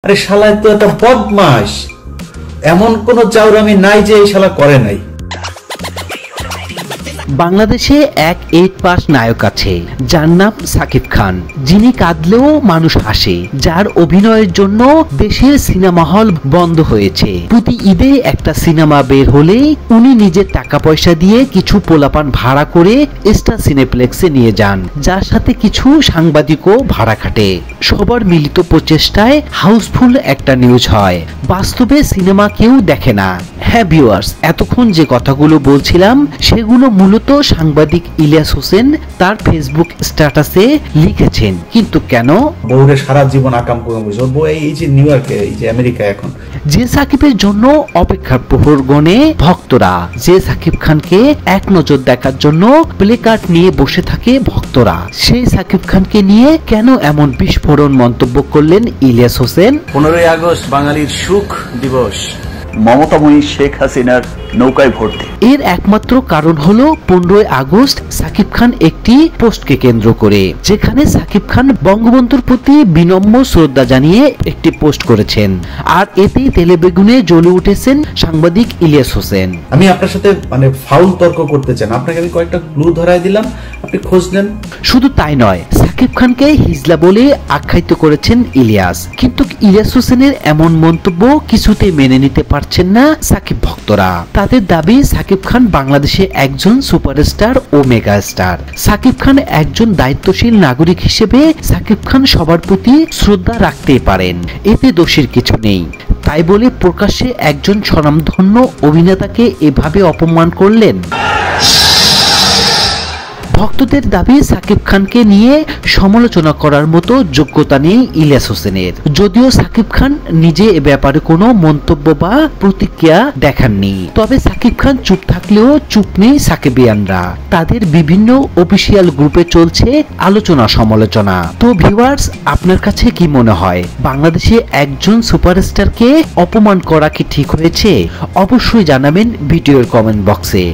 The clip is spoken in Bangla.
আরে শালা তো একটা বদমাশ, এমন কোন চাউরামি নাই যে এই শালা করে নাই। বাংলাদেশে এক 8 পাস নায়ক আছে যার নাম সাকিব খান, যিনি কাঁদলেও মানুষ হাসে, যার অভিনয়ের জন্য দেশের সিনেমা হল বন্ধ হয়েছে। প্রতি ঈদে একটা সিনেমা বের হলেই উনি নিজের টাকা পয়সা দিয়ে কিছু পোলাপান ভাড়া করে স্টার সিনেপ্লেক্সে নিয়ে যান, যার সাথে কিছু সাংবাদিকও ভাড়া খাটে। সবার মিলিত প্রচেষ্টায় হাউসফুল একটা নিউজ হয়। বাস্তবে সিনেমা কেউ দেখে না। হ্যাঁ ভিউয়ার্স, এতক্ষণ যে কথাগুলো বলছিলাম সেগুলো মূলত সাংবাদিক ইলিয়াস হোসেন তার ফেসবুক স্ট্যাটাসে লিখেছেন। কিন্তু কেন? বউরে সারা জীবন আকাম কুকাম করেছে, ওর বউ এই যে নিউ ইয়র্কে, এই যে আমেরিকায় এখন। যে সাকিবের জন্য অপেক্ষার প্রহর গণে ভক্তরা, যে সাকিব খানকে এক নজর দেখার জন্য প্লে কার্ড নিয়ে বসে থাকে ভক্তরা, সেই সাকিব খানকে নিয়ে কেন এমন বিস্ফোরণ মন্তব্য করলেন ইলিয়াস হোসেন? 15ই আগস্ট বাঙালির সুখ দিবস, মমতাময়ী শেখ হাসিনার নৌকায় ভর্তি। এর একমাত্র কারণ হলো 15ই আগস্ট সাকিব খান একটি পোস্টকে কেন্দ্র করে, যেখানে সাকিব খান বঙ্গবন্ধুর প্রতি বিনম্র শ্রদ্ধা জানিয়ে একটি পোস্ট করেছেন। আর এতেই তেলেবেগুনে জ্বলে উঠেছেন সাংবাদিক ইলিয়াস হোসেন। আমি আপনার সাথে মানে ফাউল তর্ক করতে চান, আপনাকে আমি কয়েকটা ক্লু ধরাই দিলাম, আপনি খোঁজ নেন। শুধু তাই নয়, সাকিব খানকে হিজলা বলে আখ্যায়িত করেছেন ইলিয়াস। কিন্তু ইলিয়াস হোসেনের এমন মন্তব্য কিছুতেই মেনে নিতে পারছেন না সাকিব ভক্তরা। তাদের দাবি সাকিব খান বাংলাদেশে একজন সুপারস্টার ও মেগা স্টার। সাকিব খান একজন দায়িত্বশীল নাগরিক হিসেবে সাকিব খান সবার প্রতি শ্রদ্ধা রাখতেই পারেন, এতে দোষের কিছু নেই। তাই বলে প্রকাশ্যে একজন স্বনামধন্য অভিনেতাকে এভাবে অপমান করলেন। ভক্তদের দাবি সাকিব খানকে নিয়ে সমালোচনা করার মতো যোগ্যতা নেই ইলিয়াস হোসেনের। যদিও সাকিব খান নিজে এ ব্যাপারে কোনো মন্তব্য বা প্রতিক্রিয়া দেখাননি, তবে সাকিব খান চুপ থাকলেও চুপ নেই সাকিবিয়ানরা। তাদের বিভিন্ন অফিসিয়াল গ্রুপে চলছে আলোচনা সমালোচনা। তো ভিউয়ার্স, আপনার কাছে কি মনে হয়, বাংলাদেশে একজন সুপারস্টারকে অপমান করা কি ঠিক হয়েছে? অবশ্যই জানাবেন ভিডিওর কমেন্ট বক্সে।